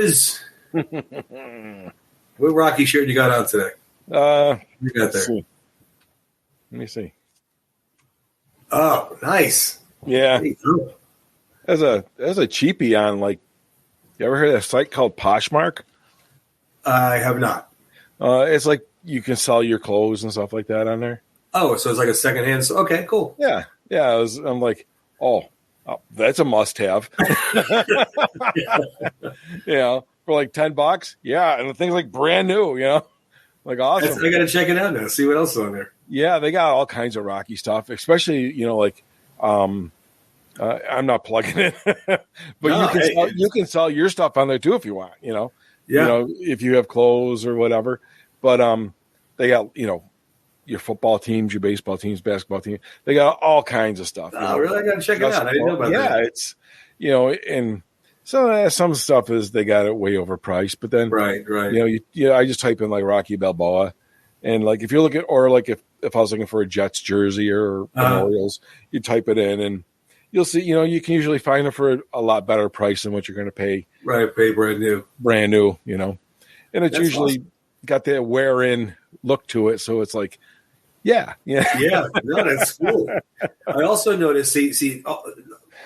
is. What Rocky shirt you got on today? You got there. Let me see. Oh, nice. Yeah. As a cheapie on, like, you ever heard of a site called Poshmark? I have not. It's like you can sell your clothes and stuff like that on there. Oh, so it's like a secondhand. Okay, cool. Yeah. I'm like, oh, that's a must-have. For like $10. Yeah, and the thing's like brand new. Like awesome. I got to check it out now. See what else is on there. Yeah, they got all kinds of Rocky stuff, especially like I'm not plugging it, but you can sell your stuff on there too if you want. If you have clothes or whatever. But they got your football teams, your baseball teams, basketball team. They got all kinds of stuff. Oh, really? I got to check it out. I didn't know about that. Yeah, it's and some stuff is they got it way overpriced. But then right. I just type in like Rocky Balboa, and like if you look at or like if I was looking for a Jets jersey or Orioles, you type it in and you'll see. You can usually find it for a lot better price than what you're going to pay. Right, pay brand new. And it's usually awesome. Got that wear-in look to it, so it's like. Yeah. No, that's cool. I also noticed. See,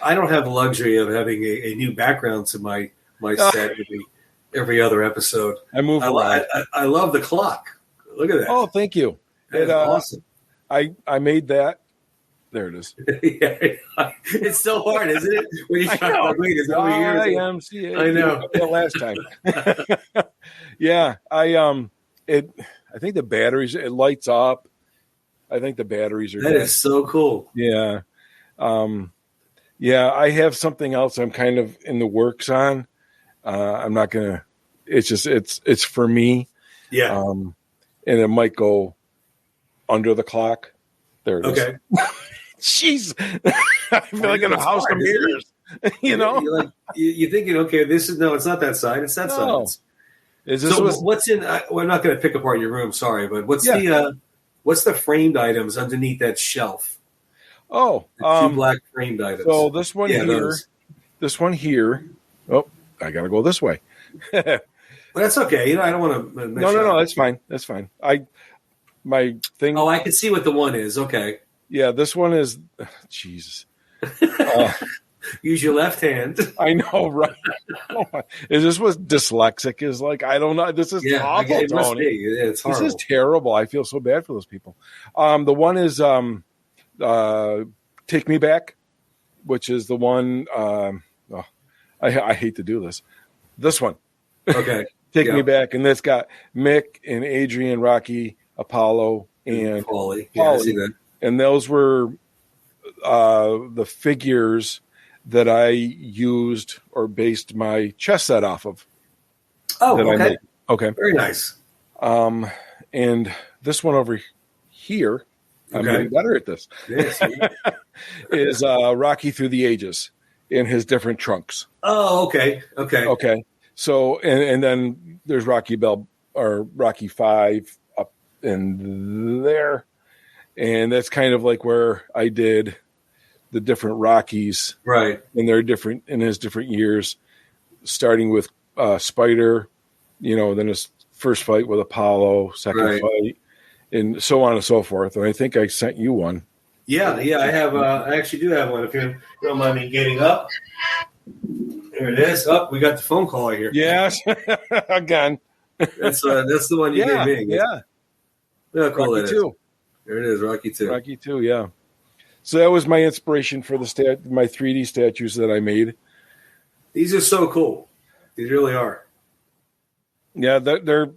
I don't have the luxury of having a new background to my set every other episode. I move a lot. I love the clock. Look at that. Oh, thank you. That's awesome. I made that. There it is. It's so hard, isn't it? When you try to wait, it's over here. I know. Last time. Yeah, I think the batteries. It lights up. I think the batteries are. That is so cool. Yeah. I have something else I'm kind of in the works on. I'm not going to, it's for me. Yeah. And it might go under the clock. There it is. Okay. Jeez. I feel like in a house of mirrors, You're thinking, okay, it's not that side. It's that side. What's in, we're not going to pick apart your room. Sorry, but what's the framed items underneath that shelf? Oh, two black framed items. So this one here. Oh, I got to go this way. Well, that's okay. I don't want to. No. That's fine. That's fine. My thing. Oh, I can see what the one is. Okay. Yeah, this one is. Jesus. Use your left hand. I know, right? Is this what dyslexic is like? I don't know. This is awful, it must Tony. be. It's horrible. This is terrible. I feel so bad for those people. The one is Take Me Back, which is the one. I hate to do this. This one. Okay. Take Me Back, and that's got Mick and Adrian, Rocky, Apollo, and Paulie. Yeah, I see that. And those were the figures that I used or based my chess set off of. Oh, okay. Okay. Very nice. And this one over here, I'm getting better at this, is Rocky Through the Ages in his different trunks. Oh, okay. Okay. So, and then there's Rocky 5 up in there. And that's kind of like where I did the different Rockies, right? And they're different in his different years, starting with Spider, then his first fight with Apollo, second fight, and so on and so forth. And I think I sent you one. Yeah, I have. I actually do have one. If you don't mind me getting up, there it is. Oh, we got the phone call here. Yes, again. That's the one you gave me. Yeah. How cool Rocky that is. 2. There it is, Rocky 2. Rocky 2, yeah. So that was my inspiration for my 3D statues that I made. These are so cool. These really are. Yeah, they're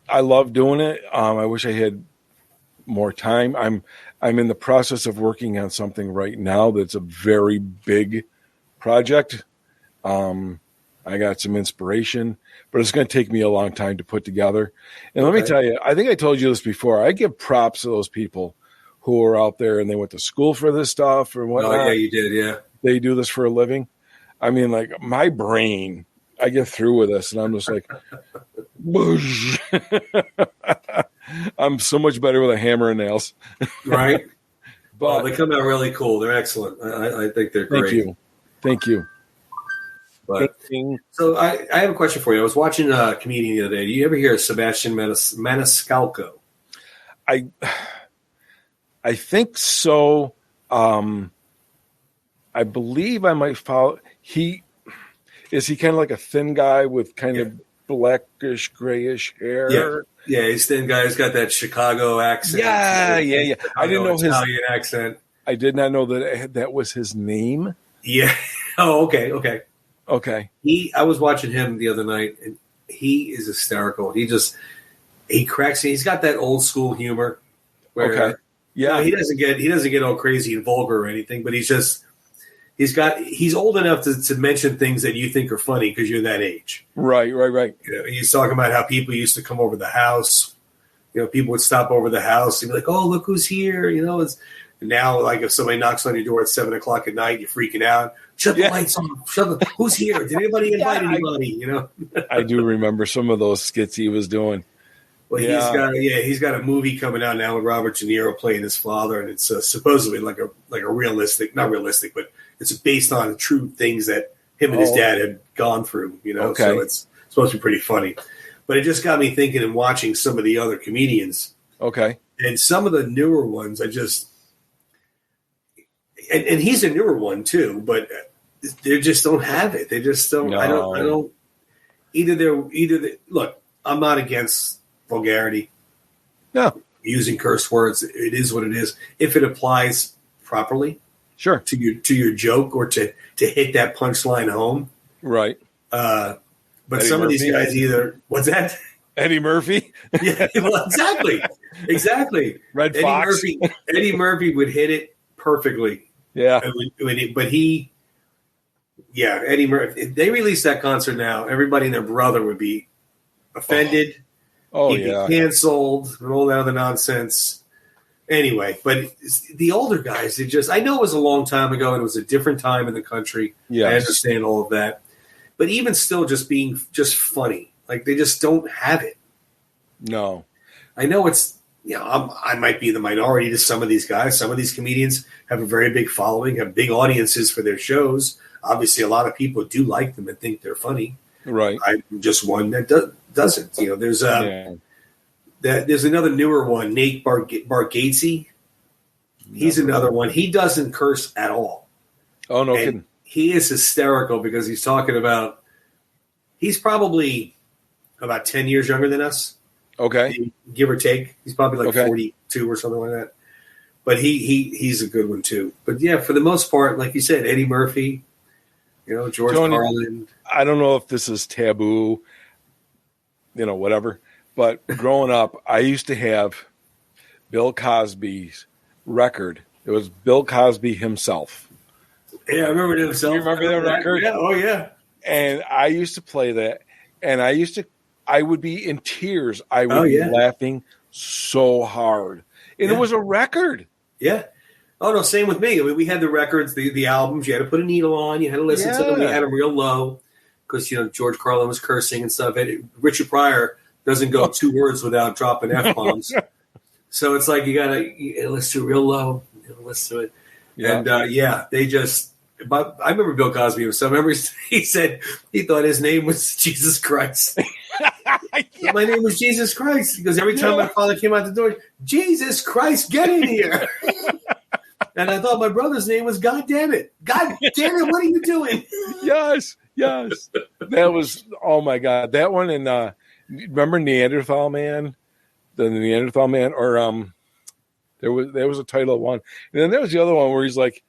I love doing it. I wish I had more time. I'm in the process of working on something right now that's a very big project. I got some inspiration, but it's going to take me a long time to put together. And let me tell you, I think I told you this before. I give props to those people who are out there and they went to school for this stuff or whatnot. Oh, yeah, you did, yeah. They do this for a living. I mean, like my brain, I get through with this and I'm just like, whoosh. I'm so much better with a hammer and nails. Right. But they come out really cool. They're excellent. I think they're great. Thank you. But so I have a question for you. I was watching a comedian the other day. Do you ever hear of Sebastian Maniscalco? I think so. I believe I might follow. Is he kind of like a thin guy with kind of blackish, grayish hair? Yeah, he's thin guy. He's got that Chicago accent. Yeah. I didn't know Italian accent. I did not know that was his name. Yeah. Oh, okay. I was watching him the other night, and he is hysterical. He cracks. He's got that old school humor. Where, he doesn't get all crazy and vulgar or anything, but he's old enough to mention things that you think are funny because you're that age. Right. He's talking about how people used to come over the house. People would stop over the house and be like, "Oh, look who's here!" Now, like if somebody knocks on your door at 7:00 at night, you're freaking out. Shut the lights on. Who's here? Did anybody invite anybody? I do remember some of those skits he was doing. Well, he's got a movie coming out now with Robert De Niro playing his father, and it's supposedly like a realistic, not realistic, but it's based on true things that him and his dad had gone through. So it's supposed to be pretty funny. But it just got me thinking and watching some of the other comedians. Okay, and some of the newer ones, and he's a newer one too, but they just don't have it. They just don't. No. I don't. Look, I'm not against vulgarity. No. Using curse words. It is what it is. If it applies properly, sure, to your joke or to hit that punchline home. Right. But Eddie some Murphy. Of these guys either what's that? Eddie Murphy? Yeah, well, exactly. Red Fox. Eddie Murphy would hit it perfectly. Yeah. Eddie Murphy. If they release that concert now, everybody and their brother would be offended. He'd be canceled and all that other nonsense. Anyway, but the older guys, I know it was a long time ago and it was a different time in the country. Yes. I understand all of that. But even still just being just funny. Like they just don't have it. No. I know it's, I might be the minority to some of these guys. Some of these comedians have a very big following, have big audiences for their shows. Obviously, a lot of people do like them and think they're funny. Right. I'm just one that doesn't. There's another newer one, Nate Bargatze. He's another one. He doesn't curse at all. Oh, no kidding. He is hysterical because he's talking about – he's probably about 10 years younger than us. Okay. Give or take. He's probably 42 or something like that. But he's a good one too. But, yeah, for the most part, like you said, Eddie Murphy, George Carlin. I don't know if this is taboo, whatever. But growing up, I used to have Bill Cosby's record. It was Bill Cosby himself. Yeah, I remember it himself. You remember that record? Yeah, oh yeah. And I used to play that, and I would be in tears. I would be laughing so hard. And it was a record. Yeah. Oh, no, same with me. I mean, we had the records, the albums. You had to put a needle on. You had to listen to them. We had them real low because, George Carlin was cursing and stuff. And Richard Pryor doesn't go 2 words without dropping F-bombs. So it's like you got to listen to it real low. Listen to it. Yeah. And, they just – but I remember Bill Cosby himself. I remember he said he thought his name was Jesus Christ. My name was Jesus Christ. Because every time my father came out the door, Jesus Christ, get in here. And I thought my brother's name was God damn it. God damn it, what are you doing? Yes. That was, oh my God. That one and remember Neanderthal Man? The Neanderthal Man? Or there was a title of one. And then there was the other one where he's like,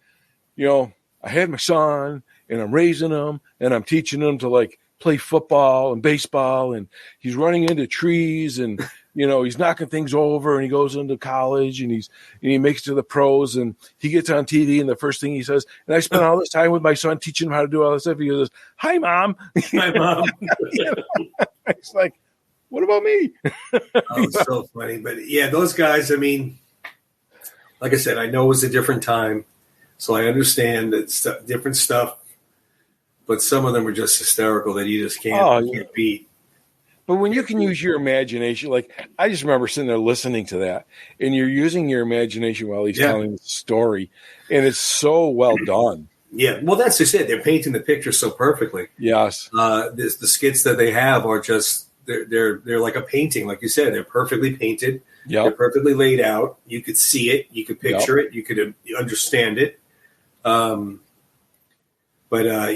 I had my son and I'm raising him and I'm teaching him to play football and baseball and he's running into trees and he's knocking things over and he goes into college and he makes it to the pros and he gets on TV and the first thing he says, and I spent all this time with my son teaching him how to do all this stuff. He goes, "Hi, Mom." Hi, Mom. It's like, what about me? It's so funny. But yeah, those guys, I mean, like I said, I know it was a different time. So I understand that different stuff, but some of them are just hysterical that you just can't beat. But when you can use your imagination, I just remember sitting there listening to that, and you're using your imagination while he's telling the story, and it's so well done. Yeah, well, that's just it. They're painting the picture so perfectly. Yes. The skits that they have are just they're like a painting, like you said. They're perfectly painted. Yep. They're perfectly laid out. You could see it. You could picture it. You could understand it. But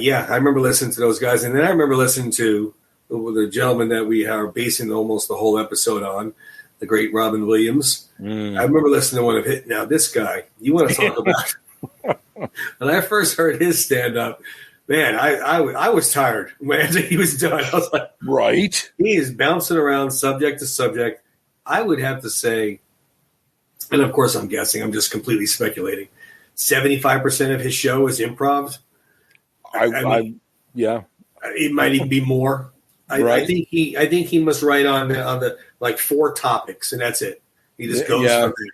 yeah, I remember listening to those guys, and then I remember listening to the gentleman that we are basing almost the whole episode on, the great Robin Williams. I remember listening to one of his. Now, this guy, you want to talk about? When I first heard his stand up, man, I was tired when he was done. I was like, right, he is bouncing around subject to subject. I would have to say, and of course, I'm guessing. I'm just completely speculating. 75% of his show is improv. I mean, yeah, it might even be more. Right. I think he must write on the like 4 topics, and that's it. He just goes from there.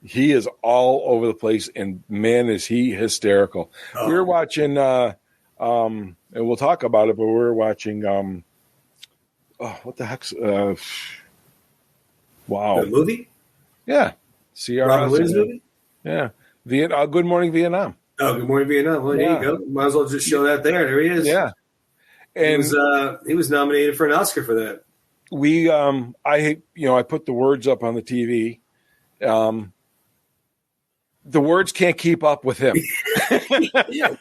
He is all over the place, and man, is he hysterical. We were watching, and we'll talk about it, but we were watching, what the heck's, wow. The movie? Yeah. Robin Williams movie? Yeah. Good Morning Vietnam. Oh, Good Morning Vietnam. Well, there you go. Might as well just show that there. There he is. Yeah. And he was nominated for an Oscar for that. I put the words up on the TV. The words can't keep up with him. Yeah.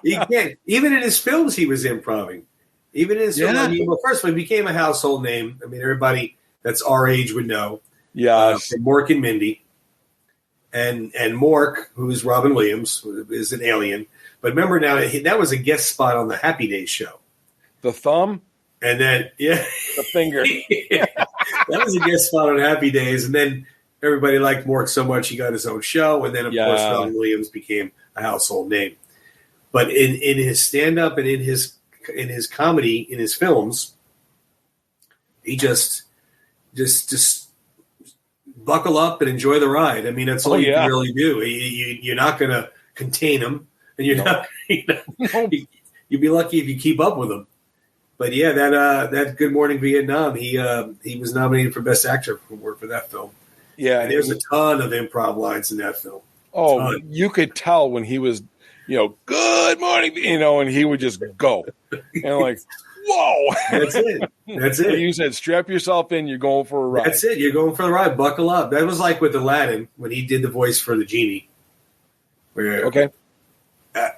He can't. Even in his films, he was improving. Even in his films, I mean, well, first of all, he became a household name. I mean, everybody that's our age would know. Yes. Mork and Mindy. And Mork, who's Robin Williams, is an alien. But remember now, that was a guest spot on the Happy Days show. The thumb? And then, the finger. That was a guest spot on Happy Days. And then everybody liked Mork so much he got his own show. And then, of course, Robin Williams became a household name. But in his stand-up and in his comedy, in his films, he just buckle up and enjoy the ride. I mean, that's all you can really do. You're not going to contain him, and you're not. You'd be lucky if you keep up with him. But yeah, that Good Morning Vietnam, he was nominated for Best Actor for that film. Yeah, and there's a ton of improv lines in that film. Oh, you could tell when he was, good morning, and he would just go, and like, whoa, that's it. That's it. You said, strap yourself in. You're going for a ride. That's it. You're going for the ride. Buckle up. That was like with Aladdin when he did the voice for the genie. Where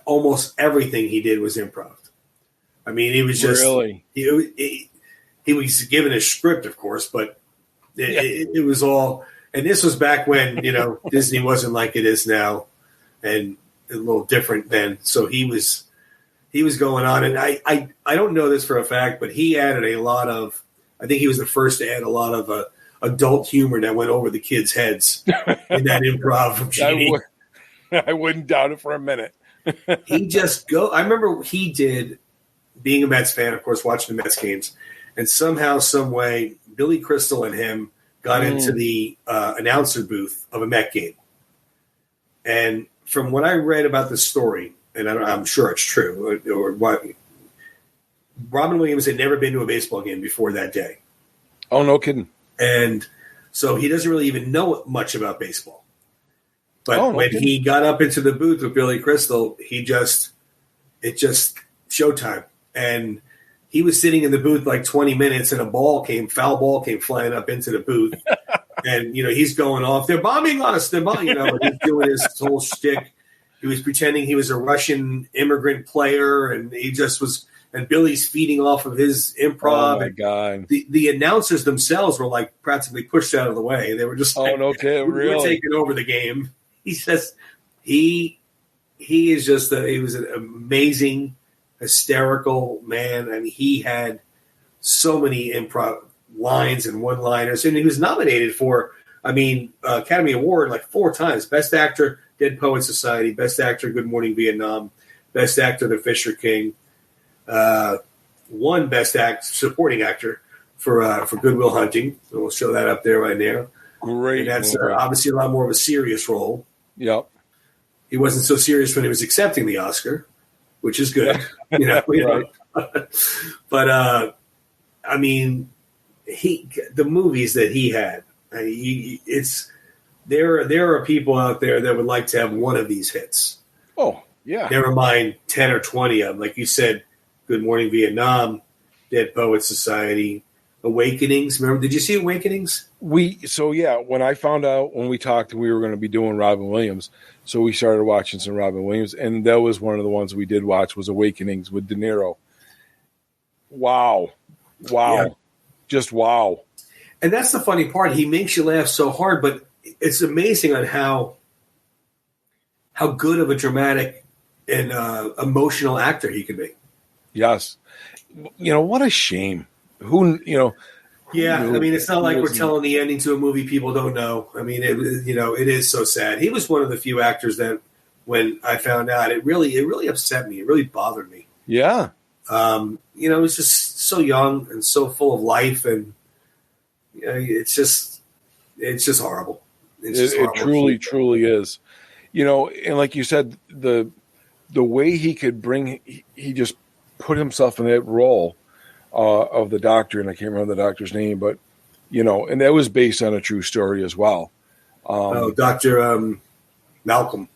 almost everything he did was improv. I mean, he was just really. He was given a script, of course, but it was all. And this was back when Disney wasn't like it is now, and a little different then. So he was going on, and I don't know this for a fact, but he added a lot of. I think he was the first to add a lot of adult humor that went over the kids' heads in that improv from Genie. I wouldn't doubt it for a minute. I remember he did. Being a Mets fan, of course, watching the Mets games, and somehow, some way, Billy Crystal and him got into the announcer booth of a Met game. And from what I read about this story, and I'm sure it's true, or what, Robin Williams had never been to a baseball game before that day. Oh, no kidding. And so he doesn't really even know much about baseball. But when he got up into the booth with Billy Crystal, it just showtime. And he was sitting in the booth like 20 minutes, and foul ball came flying up into the booth. And, he's going off. They're bombing on us. They're bombing. He's doing his whole shtick. He was pretending he was a Russian immigrant player, and he just was. And Billy's feeding off of his improv. Oh my God! The announcers themselves were like practically pushed out of the way. They were just like, we're taking over the game. He says he is just he was an amazing, hysterical man, and he had so many improv lines and one-liners, and he was nominated for, Academy Award like 4 times: Best Actor, Dead Poets Society; Best Actor, Good Morning Vietnam; Best Actor, The Fisher King; one Best Supporting Actor for Good Will Hunting. So we'll show that up there right now. Great, and that's obviously a lot more of a serious role. Yep. He wasn't so serious when he was accepting the Oscar, which is good. Right. But the movies that he had, there are people out there that would like to have one of these hits. Oh, Yeah. Never mind 10 or 20 of them. Like you said, Good Morning Vietnam, Dead Poets Society, Awakenings. Remember, did you see Awakenings? When I found out, when we talked, we were going to be doing Robin Williams. So we started watching some Robin Williams, and that was one of the ones we did watch was Awakenings with De Niro. Wow. Yeah. Just wow. And that's the funny part. He makes you laugh so hard, but it's amazing on how good of a dramatic and emotional actor he can be. Yes. What a shame. Who Yeah, I mean, it's not like we're telling the ending to a movie people don't know. I mean, it is so sad. He was one of the few actors that, when I found out, it really upset me. It really bothered me. Yeah. He was just so young and so full of life, and it's just horrible. It truly is. And like you said, the way he could he just put himself in that role of the doctor, and I can't remember the doctor's name, but and that was based on a true story as well. Dr. Malcolm,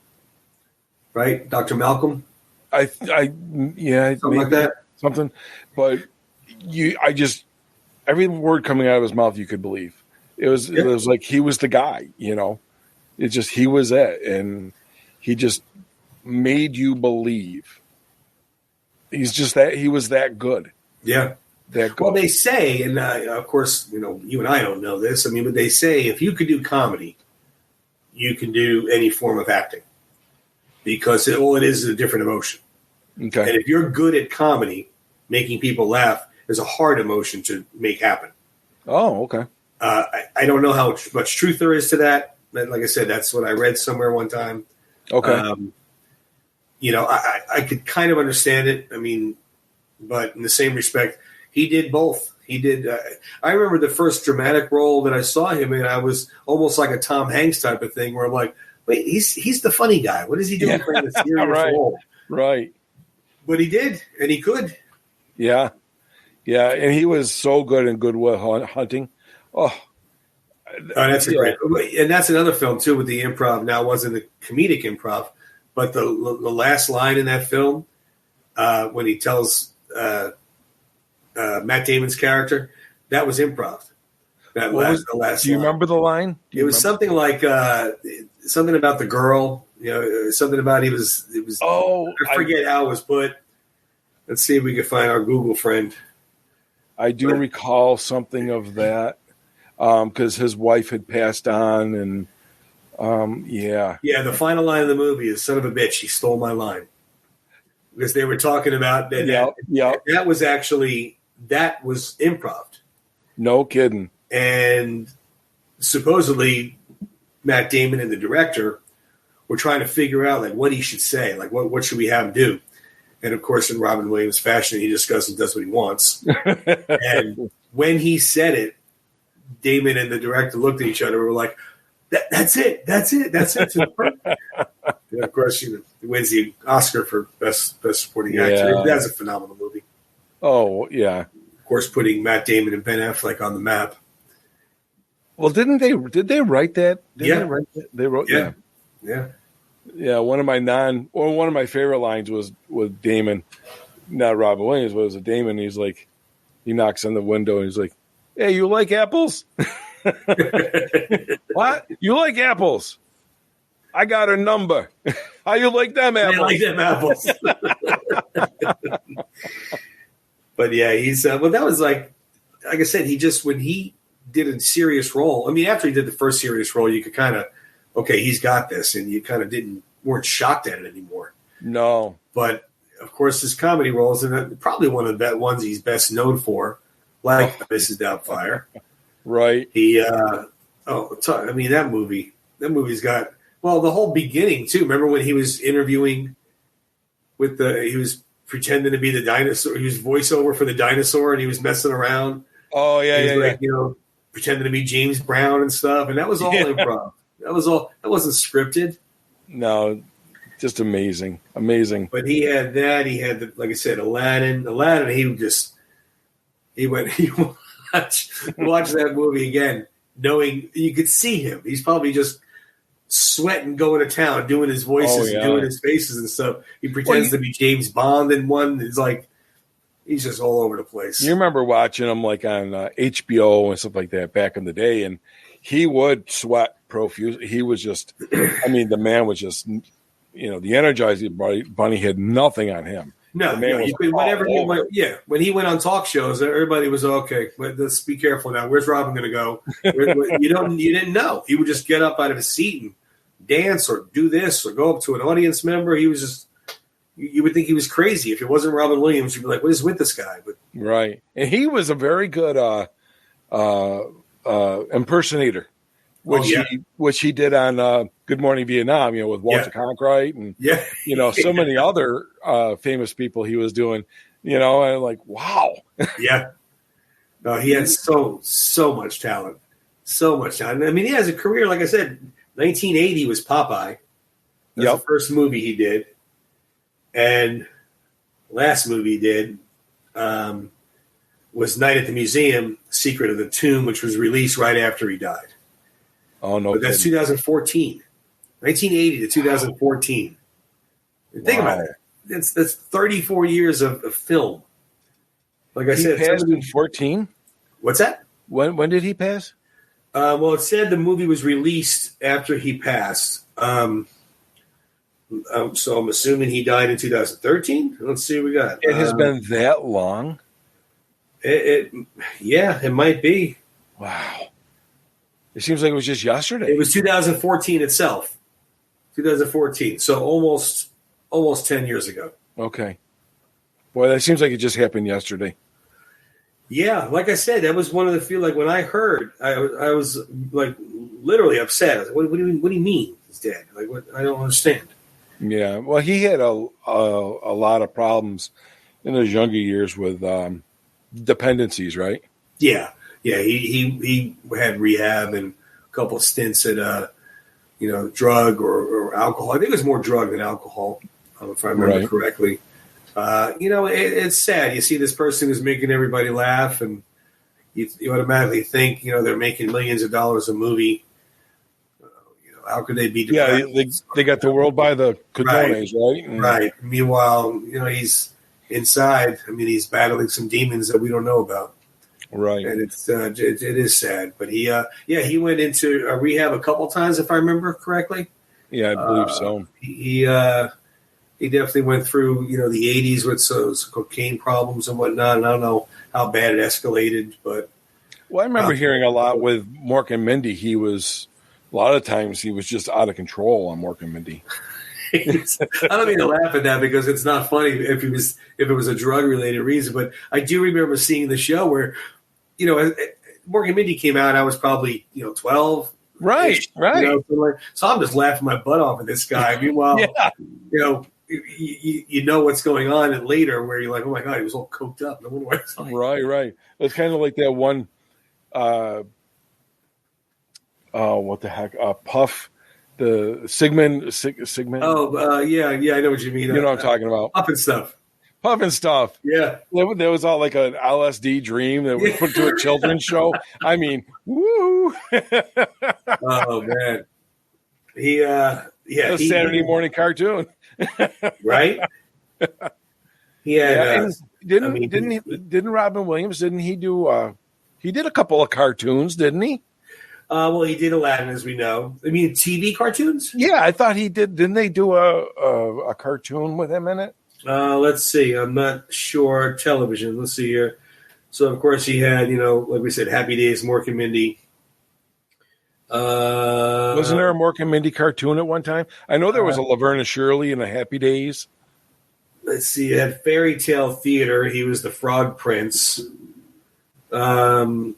right? Dr. Malcolm. Something like that. Something, but every word coming out of his mouth you could believe. It was like he was the guy. It's just he was it, and he just made you believe. He was that good. Yeah. Well, they say, and of course, you and I don't know this. I mean, but they say if you could do comedy, you can do any form of acting because all it is a different emotion. Okay. And if you're good at comedy, making people laugh is a hard emotion to make happen. Oh, okay. I don't know how much truth there is to that. But like I said, that's what I read somewhere one time. Okay. I could kind of understand it. I mean, but in the same respect, he did both. He did. I remember the first dramatic role that I saw him in. I was almost like a Tom Hanks type of thing, where I'm like, "Wait, he's the funny guy. What is he doing playing a serious role?" Right. But he did, and he could. Yeah, and he was so good in Good Will Hunting. Oh, that's a great, and that's another film too with the improv. Now, it wasn't the comedic improv, but the last line in that film when he tells Matt Damon's character, that was improv. The last. Do you remember the line? It was something like something about the girl. Something about it was. Oh, I forget how it was put. Let's see if we can find our Google friend. I do recall something of that because his wife had passed on, and yeah. The final line of the movie is "Son of a bitch, he stole my line," because they were talking about that. That was improv. No kidding. And supposedly, Matt Damon and the director were trying to figure out like what he should say, like what should we have him do. And of course, in Robin Williams fashion, he just goes and does what he wants. And when he said it, Damon and the director looked at each other and were like, that's it. And of course, he wins the Oscar for best supporting actor. That's a phenomenal movie. Oh, yeah. Of course, putting Matt Damon and Ben Affleck on the map. Well, did they write that? They wrote Yeah. Yeah, one of my favorite lines was with Damon, not Robin Williams, but it was a Damon. He's like, he knocks on the window and he's like, "Hey, you like apples?" What? You like apples? I got a number. How you like them apples? I like them apples. But yeah, he's that was like I said, when he did a serious role. I mean, after he did the first serious role, you could kind of, okay, he's got this, and you kind of weren't shocked at it anymore. No. But of course, his comedy roles, and probably one of the ones he's best known for, like Mrs. Doubtfire. Right. He, that movie's got, the whole beginning too. Remember when he was interviewing he was pretending to be the dinosaur. He was voiceover for the dinosaur, and he was messing around. Oh yeah, pretending to be James Brown and stuff, and that was all improv. That wasn't scripted. No, just amazing. But he had that. He had, like I said, Aladdin. He watched that movie again, knowing you could see him. He's probably just sweating, going to town, doing his voices and doing his faces and stuff. He pretends to be James Bond in one. It's like he's just all over the place. You remember watching him like on HBO and stuff like that back in the day, and he would sweat profusely. He was just, I mean, the man was just, the Energizing Bunny had nothing on him. No, when he went on talk shows, everybody was okay. But let's be careful now. Where's Robin going to go? You didn't know. He would just get up out of his seat and dance or do this or go up to an audience member. He was just, you would think he was crazy. If it wasn't Robin Williams, you'd be like, what is with this guy? But right. And he was a very good impersonator, which he did on Good Morning Vietnam, with Walter Cronkite and, so many other famous people he was doing, and like, wow. Yeah. No, he had so much talent. So much talent. I mean, he has a career, like I said, 1980 was Popeye. That's the first movie he did. And last movie he did was Night at the Museum, Secret of the Tomb, which was released right after he died. Oh, no. But that's 2014. 1980 to 2014. Think about it. That's 34 years of film. Like I said, he passed in 14. What's that? When did he pass? Well, it said the movie was released after he passed. So I'm assuming he died in 2013. Let's see what we got. It has been that long? It might be. Wow. It seems like it was just yesterday. It was 2014 itself. 2014. So almost 10 years ago. Okay. Boy, that seems like it just happened yesterday. Yeah, like I said, that was one of the few. Like when I heard, I was like literally upset. I was like, what do you mean he's dead? Like, what? I don't understand. Yeah, well, he had a lot of problems in his younger years with dependencies, right? Yeah. He had rehab and a couple of stints at drug or alcohol. I think it was more drug than alcohol, if I remember correctly. It's sad. You see this person who's making everybody laugh, and you automatically think, they're making millions of dollars a movie. How could they be? Yeah, they got the world by the cojones, right? Right. Meanwhile, he's inside. I mean, he's battling some demons that we don't know about. Right. And it is sad. But he went into rehab a couple times, if I remember correctly. Yeah, I believe so. He definitely went through, the 80s with some cocaine problems and whatnot. And I don't know how bad it escalated, but. Well, I remember hearing a lot with Mork and Mindy. A lot of times he was just out of control on Mork and Mindy. I don't mean to laugh at that because it's not funny if it was a drug related reason, but I do remember seeing the show where, Mork and Mindy came out. I was probably 12. Right. So I'm just laughing my butt off at this guy. Meanwhile, you know what's going on, and later where you're like, oh my god, he was all coked up. No wonder why it's like. Right. It's kind of like that one. What the heck? Puff, the Sigmund. Oh, yeah, I know what you mean. You know what I'm talking about. Puff and stuff. Yeah. There was all like an LSD dream that was put to a children's show. I mean, woo. Oh, man. A Saturday morning cartoon. Right? He had. Didn't Robin Williams, didn't he do, he did a couple of cartoons, didn't he? Well, he did Aladdin, as we know. I mean, TV cartoons? Yeah, I thought he did. Didn't they do a cartoon with him in it? Let's see. I'm not sure. Television. Let's see here. So, of course, he had, like we said, Happy Days, Mork and Mindy. Wasn't there a Mork and Mindy cartoon at one time? I know there was a Laverne and Shirley in the Happy Days. Let's see. He had Fairy Tale Theater. He was the Frog Prince. You're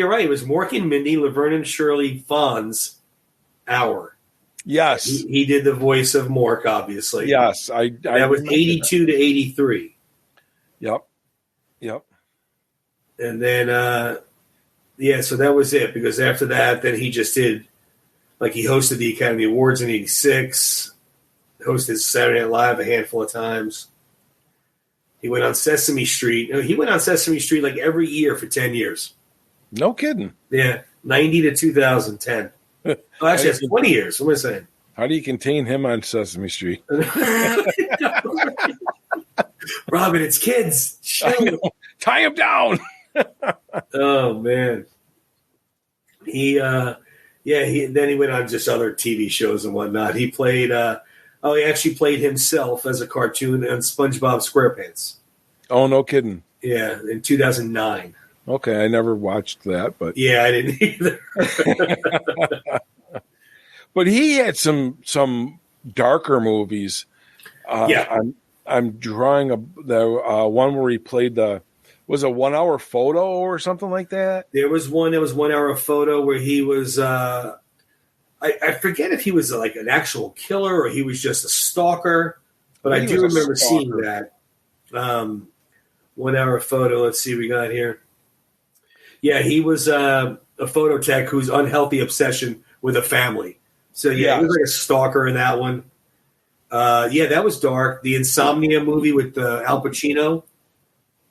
right. It was Mork and Mindy, Laverne and Shirley, Fonz, Hour. Yes. He did the voice of Mork, obviously. Yes. That was 82 to 83. Yep. And then, so that was it. Because after that, then he just did, like he hosted the Academy Awards in 86, hosted Saturday Night Live a handful of times. He went on Sesame Street. He went on Sesame Street like every year for 10 years. No kidding. Yeah, 90 to 2010. Well, actually, it's 20 years. What am I saying? How do you contain him on Sesame Street? Robin, it's kids. Tie him down. Oh man. Then he went on just other TV shows and whatnot. He played he actually played himself as a cartoon on SpongeBob SquarePants. Oh, no kidding. Yeah, in 2009. Okay, I never watched that, but yeah, I didn't either. But he had some darker movies. I'm drawing the one where he played was a 1 hour photo or something like that. There was one that was 1 hour photo where he was I forget if he was like an actual killer or he was just a stalker, but I do remember seeing that 1 hour photo. Let's see what we got here. Yeah, he was a photo tech whose unhealthy obsession with a family. So he was like a stalker in that one. That was dark. The Insomnia movie with Al Pacino.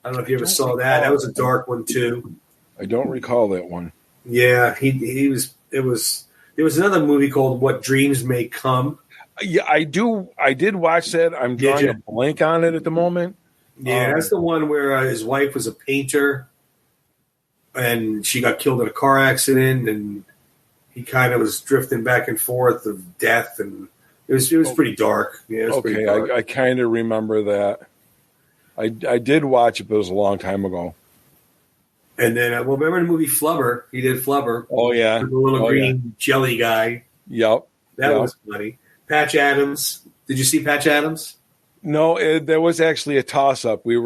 I don't know if you ever saw that. That was a dark one too. I don't recall that one. Yeah, he was. It was. There was another movie called What Dreams May Come. Yeah, I do. I did watch that. I'm drawing a blank on it at the moment. Yeah, that's the one where his wife was a painter, and she got killed in a car accident, and he kind of was drifting back and forth of death, and it was pretty dark. Yeah, it was pretty dark. I kind of remember that. I did watch it, but it was a long time ago. And then, remember the movie Flubber? He did Flubber. Oh, yeah. The little green jelly guy. Yep. That was funny. Patch Adams. Did you see Patch Adams? No, there was actually a toss-up. I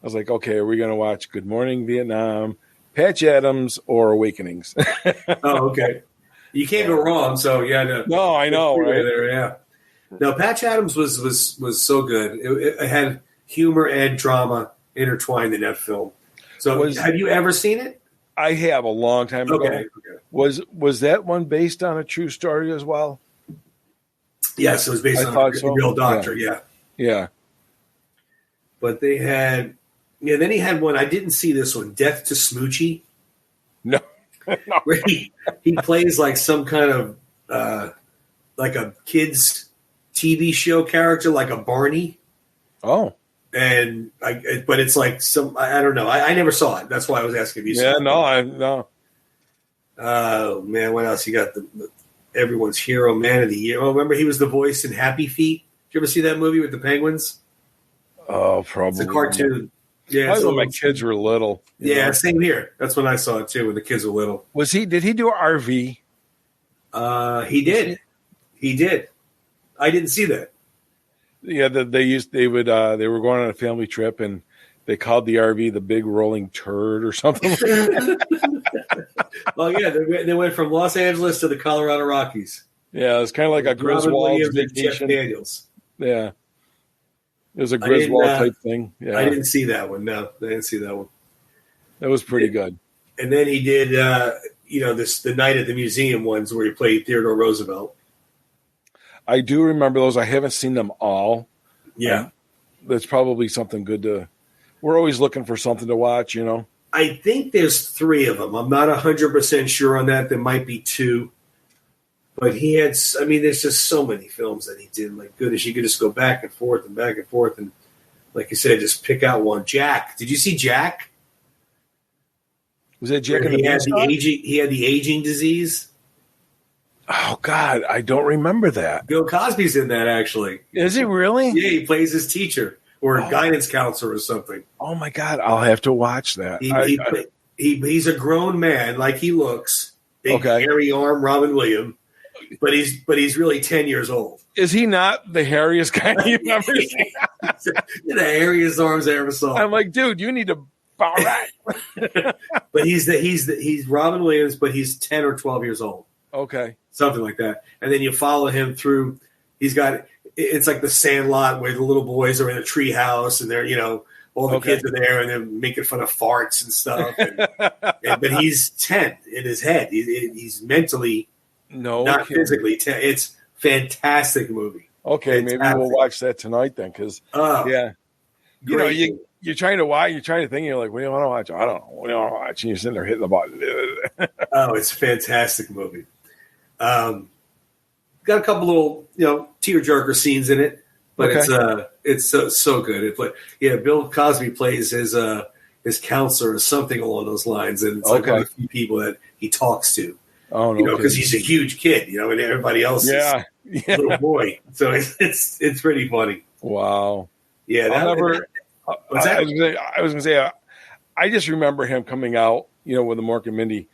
was like, okay, are we going to watch Good Morning Vietnam, Patch Adams, or Awakenings? Oh, okay. You can't go wrong, so No, I know, right? There, yeah. No, Patch Adams was so good. It had humor and drama intertwined in that film. So, have you ever seen it? I have, a long time ago. Okay. Was that one based on a true story as well? Yes, it was based on a real doctor. Yeah. But they had, then he had one. I didn't see this one, Death to Smoochie. No. Where he plays like some kind of like a kid's TV show character, like a Barney. Oh. But it's like I don't know. I never saw it. That's why I was asking if you saw it. No. Oh man, what else? You got everyone's hero, man of the year. Oh, remember he was the voice in Happy Feet? Did you ever see that movie with the penguins? Oh, probably. It's a cartoon. Yeah, probably when my kids were little. Yeah, same here. That's when I saw it too, when the kids were little. Did he do RV? He did. He did. I didn't see that. Yeah, they were going on a family trip and they called the RV the Big Rolling Turd or something like that. Well, yeah, they went from Los Angeles to the Colorado Rockies. Yeah, it was kind of like a Griswold's vacation. Jeff Daniels. Yeah. It was a Griswold type thing. Yeah. I didn't see that one. No, I didn't see that one. That was pretty good. And then he did, the Night at the Museum ones where he played Theodore Roosevelt. I do remember those. I haven't seen them all. Yeah. That's probably something good to – we're always looking for something to watch, I think there's 3 of them. I'm not 100% sure on that. There might be 2. But he had – there's just so many films that he did. My goodness, you could just go back and forth. And, like you said, just pick out one. Jack. Did you see Jack? Was that Jack? He had the aging disease. Oh, God, I don't remember that. Bill Cosby's in that, actually. Is he really? Yeah, he plays his teacher or a guidance counselor or something. Oh, my God, I'll have to watch that. He's a grown man, like he looks. Big, hairy arm, Robin Williams, but he's really 10 years old. Is he not the hairiest guy you've ever seen? The hairiest arms I ever saw. I'm like, dude, you need to bow right. But he's Robin Williams, but he's 10 or 12 years old. Okay. Something like that. And then you follow him through. It's like the Sandlot where the little boys are in a tree house and they're, all the kids are there and they're making fun of farts and stuff. But he's 10 in his head. He's mentally, not physically 10. It's a fantastic movie. Okay, fantastic. Maybe we'll watch that tonight then because, you're trying to watch, you're trying to think, you're like, what do you want to watch? I don't know. What do you want to watch? And you're sitting there hitting the button. Oh, it's a fantastic movie. Got a couple little, tearjerker scenes in it, but it's so good. Bill Cosby plays his counselor or something along those lines, and it's like one of the few people that he talks to. Oh no, because he's a huge kid, and everybody else is a little boy. So it's pretty funny. Wow. Yeah, what's that? I was gonna say, I just remember him coming out, with the Mork and Mindy,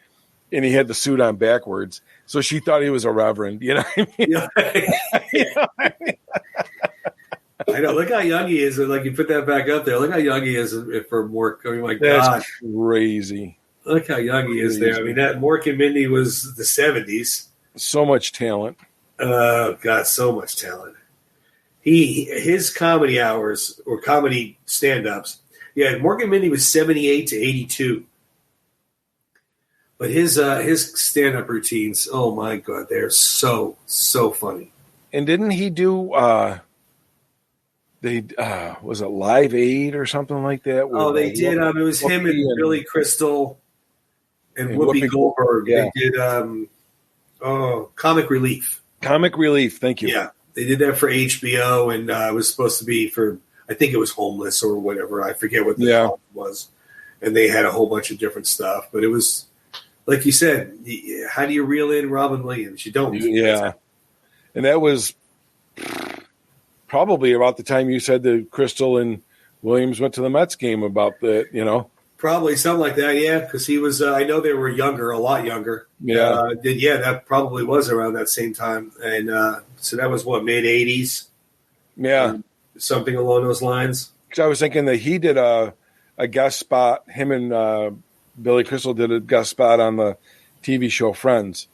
and he had the suit on backwards, so she thought he was a reverend. You know what I mean? I know. Look how young he is. Like, you put that back up there. Look how young he is for Mork. I mean, my God, crazy. Look how young he is there. I mean, that Mork and Mindy was the 70s. So much talent. Oh, God, so much talent. His comedy hours or comedy stand-ups. Yeah, Mork and Mindy was 78 to 82. But his stand-up routines, oh my God, they're so funny. And didn't he do was it Live Aid or something like that? Oh, they did. It was him and Billy Crystal and Whoopi Goldberg. Yeah. They did Comic Relief. Comic Relief, thank you. Yeah. They did that for HBO, and it was supposed to be for, I think it was Homeless or whatever. I forget what the topic was. And they had a whole bunch of different stuff. But it was, like you said, how do you reel in Robin Williams? You don't. Yeah. And that was probably about the time you said that Crystal and Williams went to the Mets game about that, Probably something like that, yeah, because he was, I know they were younger, a lot younger. Yeah. That probably was around that same time. And so that was, mid-'80s? Yeah. Something along those lines. Because I was thinking that he did a guest spot, him and Billy Crystal did a guest spot on the TV show Friends,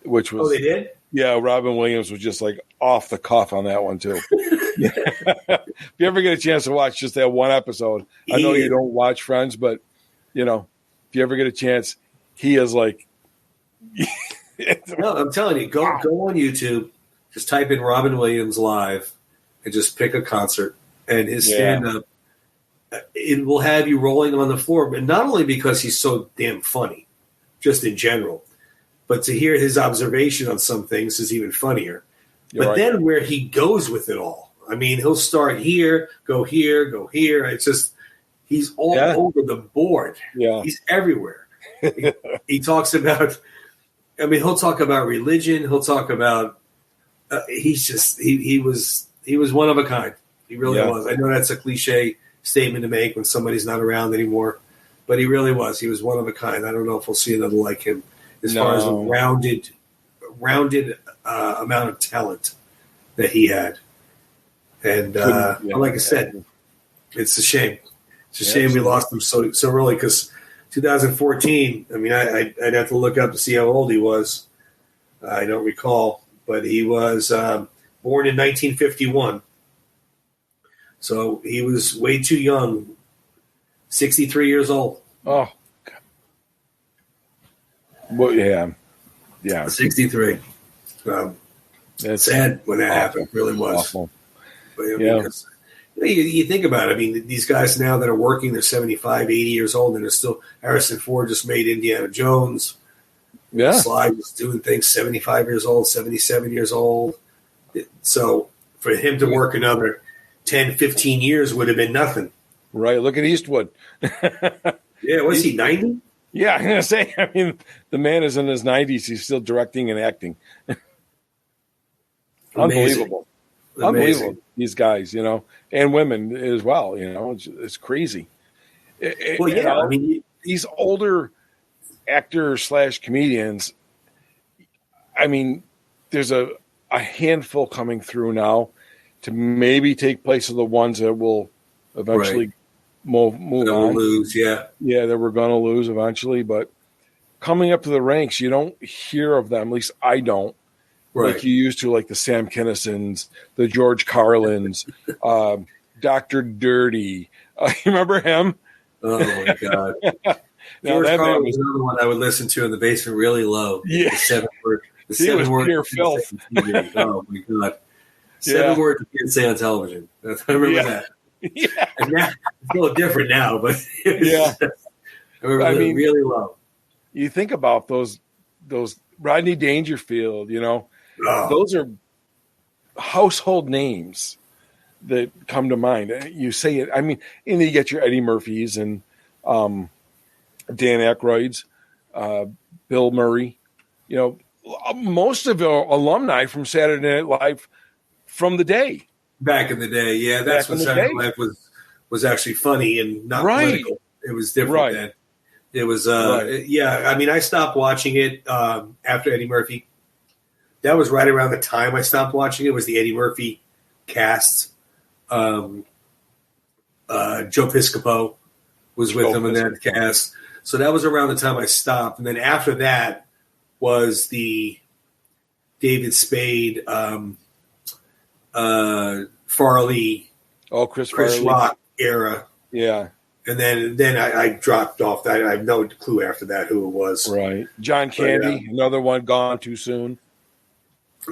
which was... Oh, they did? Yeah, Robin Williams was just like off the cuff on that one, too. If you ever get a chance to watch just that one episode, I know you don't watch Friends, but if you ever get a chance, he is like. No, I'm telling you, go on YouTube, just type in Robin Williams live, and just pick a concert, and his stand up. It will have you rolling on the floor, but not only because he's so damn funny, just in general, but to hear his observation on some things is even funnier. But then where he goes with it all. I mean, he'll start here, go here, go here. It's just, he's all over the board. Yeah. He's everywhere. He talks about, he'll talk about religion. He'll talk about, he was one of a kind. He really was. I know that's a cliche statement to make when somebody's not around anymore, but he really was. He was one of a kind. I don't know if we'll see another like him as far as a rounded amount of talent that he had. And like I said, it's a shame. It's a shame we lost him so early because 2014, I'd have to look up to see how old he was. I don't recall, but he was born in 1951. So he was way too young, 63 years old. Oh, God. Well, yeah. 63. It's sad when that happened. It really was. Awful. But, because, you think about it. These guys now that are working, they're 75, 80 years old, and they're still. Harrison Ford just made Indiana Jones. Yeah. Sly was doing things 75 years old, 77 years old. So for him to work another 10, 15 years would have been nothing. Right. Look at Eastwood. Yeah. Was he 90? Yeah, I'm going to say, the man is in his 90s. He's still directing and acting. Unbelievable. Unbelievable, these guys, and women as well, it's crazy. These older actors / comedians, there's a handful coming through now to maybe take place of the ones that will eventually move on. Lose, yeah, that we're going to lose eventually, but coming up to the ranks, you don't hear of them, at least I don't. Right. Like you used to, like the Sam Kinnisons, the George Carlins, Dr. Dirty. You remember him? Oh, my God. George Carlin was another one I would listen to in the basement really low. Yeah. The seven word pure filth. Oh, my God. 7 words you can't say on television. I remember that. Yeah. And now, it's a little different now, but I remember really low. You think about those Rodney Dangerfield, Oh. Those are household names that come to mind. You say it. I mean, and you get your Eddie Murphys and Dan Aykroyd's, Bill Murray. Most of the alumni from Saturday Night Live from the day. Back in the day, yeah, that's when Saturday Night Live was actually funny and not political. It was different then. It was, yeah. I mean, I stopped watching it after Eddie Murphy. That was right around the time I stopped watching it. Was the Eddie Murphy cast? Joe Piscopo was with him in that cast. So that was around the time I stopped. And then after that was the David Spade, Farley, Chris Farley. Rock era. Yeah. And then I dropped off. I have no clue after that who it was. Right. John Candy, another one gone too soon.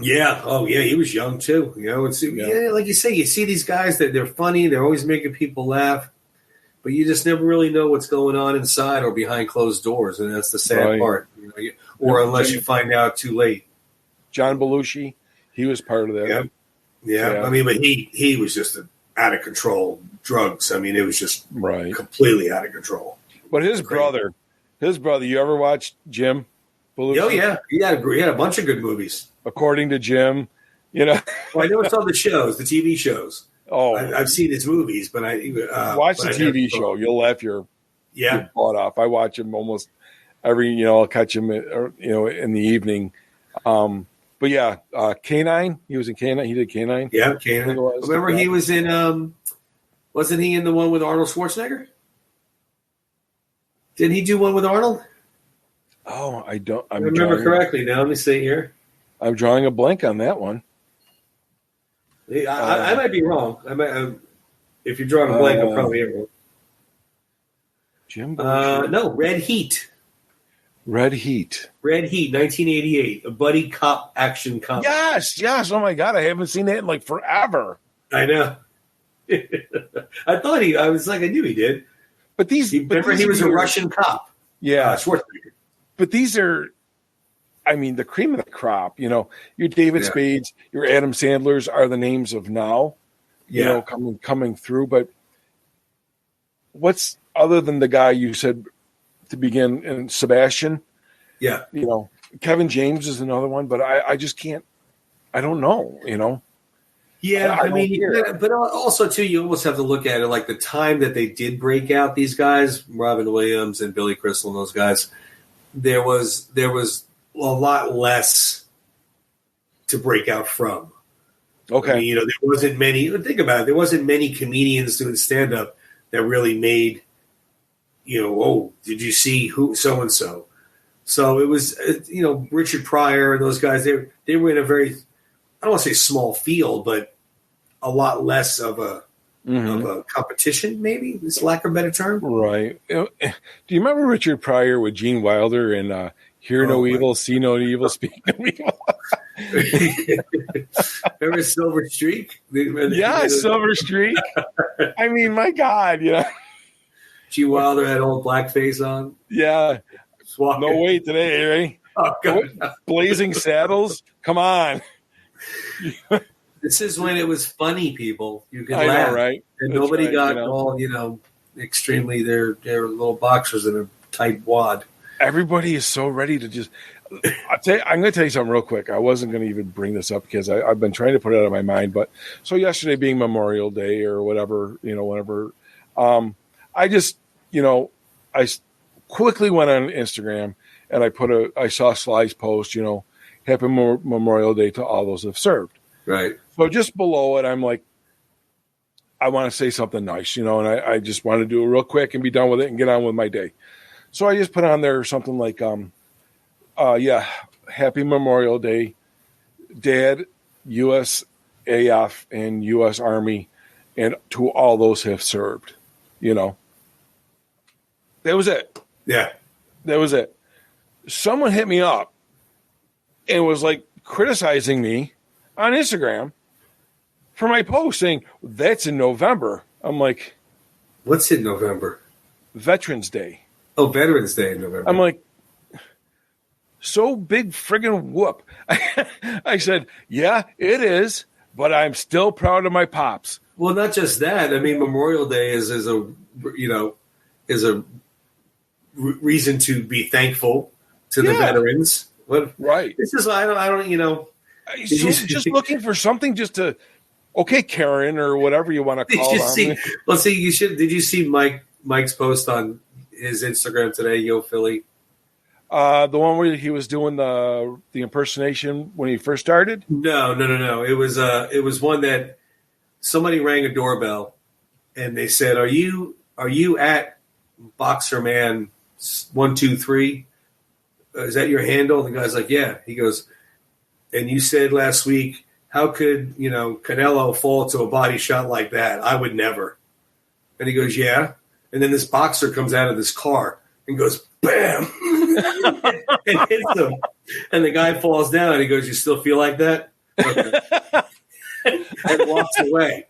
Yeah. Oh, yeah. He was young too. Like you say, you see these guys that they're funny. They're always making people laugh, but you just never really know what's going on inside or behind closed doors, and that's the sad part. Or unless you find out too late. John Belushi, he was part of that. Yeah. I mean, but he was just out of control. Drugs. I mean, it was just completely out of control. But his brother, you ever watched Jim Belushi? Oh yeah, he had a bunch of good movies. According to Jim, Well, I never saw the shows, the TV shows. Oh, I've seen his movies, but watch the TV show. You'll laugh your butt off. I watch him almost every. I'll catch him in the evening. But yeah, K-9. He was in K-9. He did K-9. Yeah, K-9. Remember he was in. Wasn't he in the one with Arnold Schwarzenegger? Didn't he do one with Arnold? Oh, I don't. I remember correctly. Now let me see here. I'm drawing a blank on that one. I might be wrong. If you're drawing a blank, I'm probably wrong. Jim. No, Red Heat. Red Heat, 1988, a buddy cop action comedy. Yes. Oh my God, I haven't seen that in like forever. I know. I knew he did. But he was a Russian cop. Yeah, Schwarzenegger. But these are, I mean, the cream of the crop. Your David Spades, your Adam Sandlers are the names of now. Coming through. But what's other than the guy you said to begin, and Sebastian? Yeah. Kevin James is another one, but I just can't. I don't know. Yeah, I mean, but also too, you almost have to look at it like the time that they did break out. These guys, Robin Williams and Billy Crystal, and those guys. There was a lot less to break out from. Okay, I mean, there wasn't many. Think about it. There wasn't many comedians doing stand up that really made. Did you see who so and so? So it was, Richard Pryor and those guys. They were in a very, I don't want to say small field, but a lot less of a competition, maybe, is lack of a better term. Right. Do you remember Richard Pryor with Gene Wilder and Hear No Evil, See No Evil, Speak No Evil? Remember Silver Streak? Silver Streak. I mean, my God, Gene Wilder had old blackface on. Yeah. No way today, right? Oh, God. Blazing Saddles? Come on. This is when it was funny, people. You could laugh. Know, right? And that's nobody got all, extremely, they're little boxers in a tight wad. Everybody is so ready to just. I'm going to tell you something real quick. I wasn't going to even bring this up because I've been trying to put it out of my mind. But so yesterday being Memorial Day or whatever, whenever, I just, I quickly went on Instagram and I saw Sly's post, Happy Memorial Day to all those who have served. Right. So just below it, I'm like, I want to say something nice, and I just want to do it real quick and be done with it and get on with my day. So I just put on there something like, Happy Memorial Day, Dad, USAF and U.S. Army, and to all those who have served, That was it. Yeah. That was it. Someone hit me up and was like criticizing me on Instagram for my post saying, that's in November. I'm like, what's in November? Veterans Day. Oh, Veterans Day in November. I'm like, so big friggin' whoop. I said, yeah, it is, but I'm still proud of my pops. Well, not just that. I mean, Memorial Day is a reason to be thankful to the veterans. Right. This is I don't. Just looking for something just to. Okay, Karen, or whatever you want to call it. You should. Did you see Mike's post on his Instagram today, Yo Philly? The one where he was doing the impersonation when he first started? No. It was one that somebody rang a doorbell and they said, Are you at Boxer Man 123? Is that your handle? And the guy's like, yeah. He goes, and you said last week, how could, Canelo fall to a body shot like that? I would never. And he goes, yeah. And then this boxer comes out of this car and goes, bam, and hits him. And the guy falls down and he goes, you still feel like that? Okay. And walks away.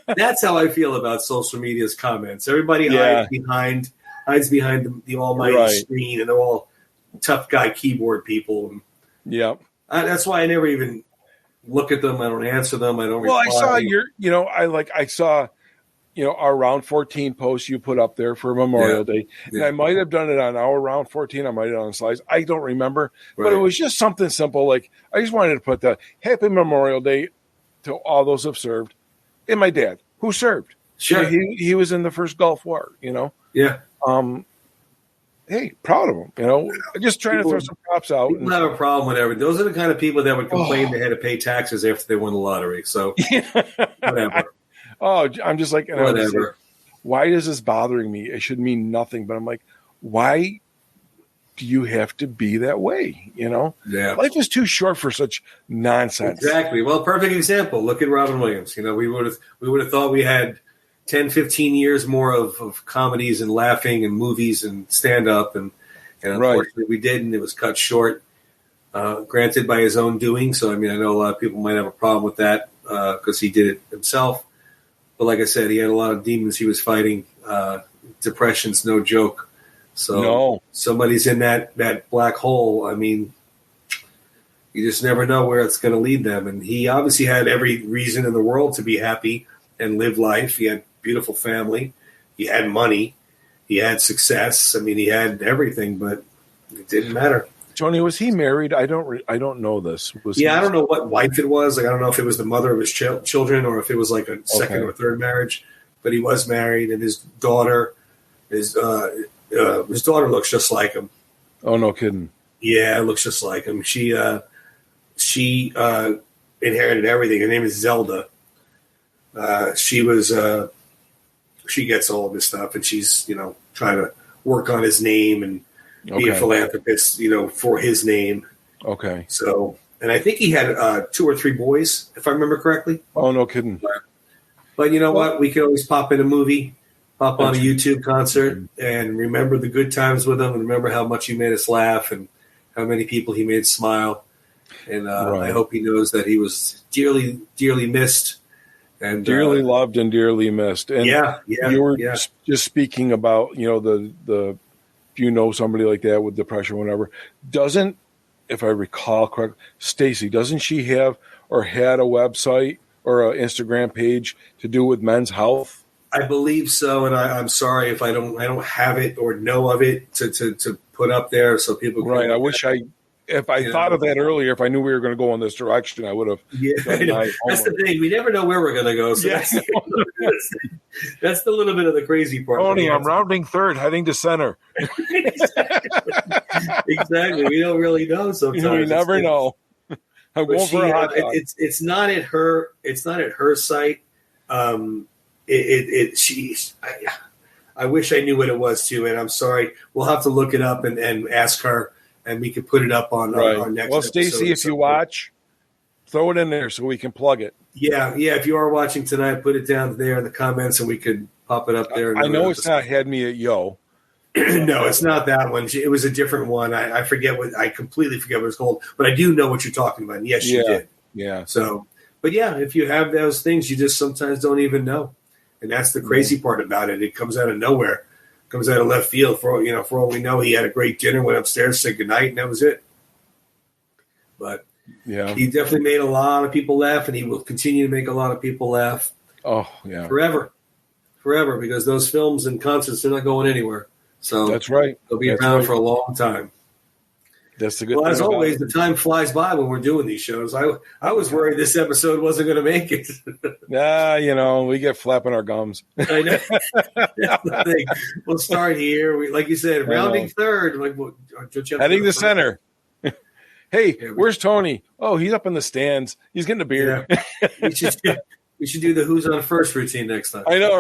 That's how I feel about social media's comments. Everybody hides behind the almighty screen, and they're all tough guy keyboard people. Yeah. That's why I never even look at them. I don't answer them. I don't reply. I saw our round 14 post you put up there for Memorial Day. And I might have done it on our round 14. I might have done it on slides. I don't remember. Right. But it was just something simple. Like, I just wanted to put the Happy Memorial Day to all those who have served. And my dad, who served. Sure. He was in the first Gulf War, Yeah. Hey, proud of him, just trying to throw some props out. People have a problem with everything. Those are the kind of people that would complain they had to pay taxes after they won the lottery. So whatever. I'm just like, whatever. Why is this bothering me? It should mean nothing. But I'm like, why do you have to be that way? Yeah. Life is too short for such nonsense. Exactly. Well, perfect example. Look at Robin Williams. We would have thought we had 10, 15 years more of comedies and laughing and movies and stand-up. And unfortunately we didn't. It was cut short, granted by his own doing. So, I know a lot of people might have a problem with that because he did it himself. But like I said, he had a lot of demons he was fighting. Depression's no joke. So somebody's in that black hole. You just never know where it's going to lead them. And he obviously had every reason in the world to be happy and live life. He had beautiful family. He had money. He had success. He had everything, but it didn't matter. Tony, was he married? I don't know this. I don't know what wife it was. I don't know if it was the mother of his children or if it was like a second or third marriage. But he was married, and his daughter looks just like him. Oh, no kidding. Yeah, it looks just like him. She inherited everything. Her name is Zelda. She gets all of his stuff, and she's, trying to work on his name and be a philanthropist, for his name. Okay. So, and I think he had 2 or 3 boys, if I remember correctly. Oh, no kidding. But you know what? We could always pop in a movie, pop on a YouTube concert, and remember the good times with him, and remember how much he made us laugh and how many people he made smile. And I hope he knows that he was dearly, dearly missed. And dearly loved and dearly missed. And you were just speaking about, the if you know somebody like that with depression, whatever, doesn't, if I recall correctly, Stacy, doesn't she have or had a website or an Instagram page to do with men's health? I believe so, and I'm sorry if I don't have it or know of it to put up there so people can. Right. I wish if I thought of that earlier, if I knew we were going to go in this direction, I would have. Yeah, that's the thing. We never know where we're going to go. So that's the little bit of the crazy part. Tony, I'm rounding third, heading to center. Exactly. We don't really know sometimes. We never know. I'm going for a hot dog. It's not at her. It's not at her site. I wish I knew what it was too, and I'm sorry. We'll have to look it up and ask her. And we could put it up on our next. Well, Stacy, if you watch, throw it in there so we can plug it. Yeah. If you are watching tonight, put it down there in the comments, and we could pop it up there. I know it's not Had Me at Yo. No, it's not that one. It was a different one. I forget what. I completely forget what it's called, but I do know what you're talking about. And yes, you did. Yeah. So, but yeah, if you have those things, you just sometimes don't even know, and that's the crazy part about it. It comes out of nowhere. Comes out of left field. For all we know, he had a great dinner, went upstairs, said goodnight, and that was it. but yeah, he definitely made a lot of people laugh, and he will continue to make a lot of people laugh. Oh yeah, forever, because those films and concerts, they're not going anywhere. So that's right. They'll be around for a long time. That's the good thing. Well, as always, the time flies by when we're doing these shows. I was worried this episode wasn't going to make it. We get flapping our gums. I know. That's the thing. We'll start here. Like you said, rounding third. Heading to center. Hey, where's Tony? Oh, he's up in the stands. He's getting a beer. Yeah. We should do the Who's on First routine next time. I know,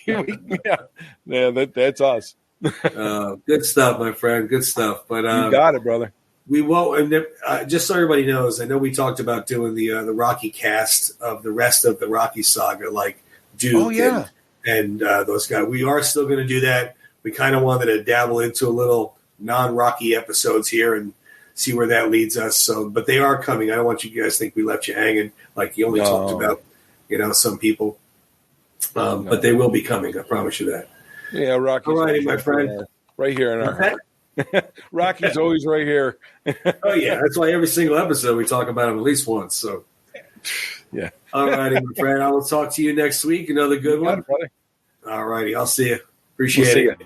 right? That's us. Good stuff, my friend. Good stuff. But you got it, brother. We won't. And just so everybody knows, I know we talked about doing the Rocky cast of the rest of the Rocky saga, like Duke and those guys. We are still going to do that. We kind of wanted to dabble into a little non-Rocky episodes here and see where that leads us. So, but they are coming. I don't want you guys to think we left you hanging like you only talked about, some people. But they will be coming. I promise you that. Yeah, Rocky's all righty, my friend. Right here in our heart. Rocky's always right here. Oh, yeah. That's why every single episode we talk about him at least once. So, yeah. All righty, my friend. I will talk to you next week. Another good one. All righty. I'll see you. Appreciate it.